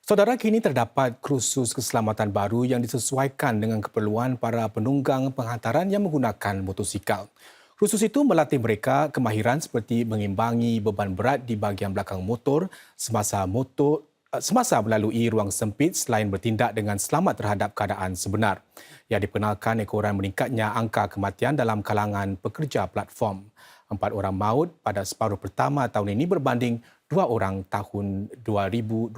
Saudara, kini terdapat kursus keselamatan baru yang disesuaikan dengan keperluan para penunggang penghantaran yang menggunakan motosikal. Kursus itu melatih mereka kemahiran seperti mengimbangi beban berat di bahagian belakang motor semasa melalui ruang sempit selain bertindak dengan selamat terhadap keadaan sebenar. Yang diperkenalkan ekoran meningkatnya angka kematian dalam kalangan pekerja platform. 4 orang maut pada separuh pertama tahun ini berbanding 2 orang tahun 2025.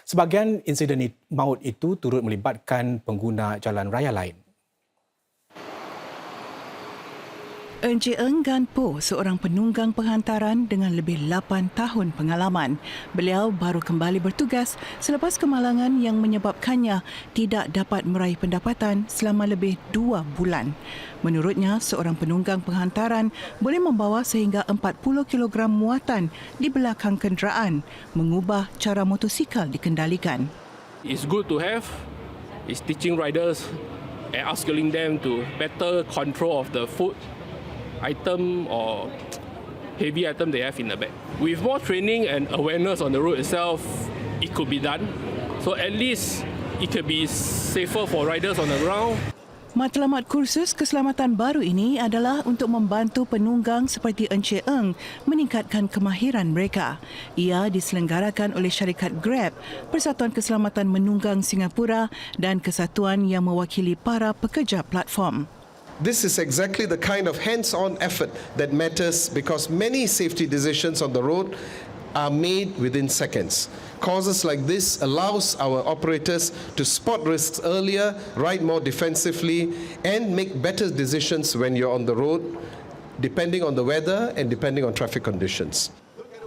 Sebahagian insiden maut itu turut melibatkan pengguna jalan raya lain. Encik Eng Gan Po, seorang penunggang penghantaran dengan lebih 8 tahun pengalaman. Beliau baru kembali bertugas selepas kemalangan yang menyebabkannya tidak dapat meraih pendapatan selama lebih 2 bulan. Menurutnya, seorang penunggang penghantaran boleh membawa sehingga 40 kg muatan di belakang kenderaan, mengubah cara motosikal dikendalikan. It's good to have. It's teaching riders and upskilling them to better control of the food item or heavy item they have in the bag. With more training and awareness on the road itself, it could be done. So at least it could be safer for riders on the ground. Matlamat kursus keselamatan baru ini adalah untuk membantu penunggang seperti Encik Eng meningkatkan kemahiran mereka. Ia diselenggarakan oleh syarikat Grab, Persatuan Keselamatan Menunggang Singapura dan kesatuan yang mewakili para pekerja platform. This is exactly the kind of hands-on effort that matters because many safety decisions on the road are made within seconds. Causes like this allows our operators to spot risks earlier, ride more defensively, and make better decisions when you're on the road, depending on the weather and depending on traffic conditions.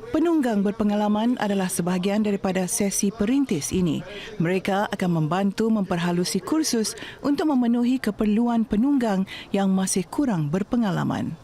Penunggang berpengalaman adalah sebahagian daripada sesi perintis ini. Mereka akan membantu memperhalusi kursus untuk memenuhi keperluan penunggang yang masih kurang berpengalaman.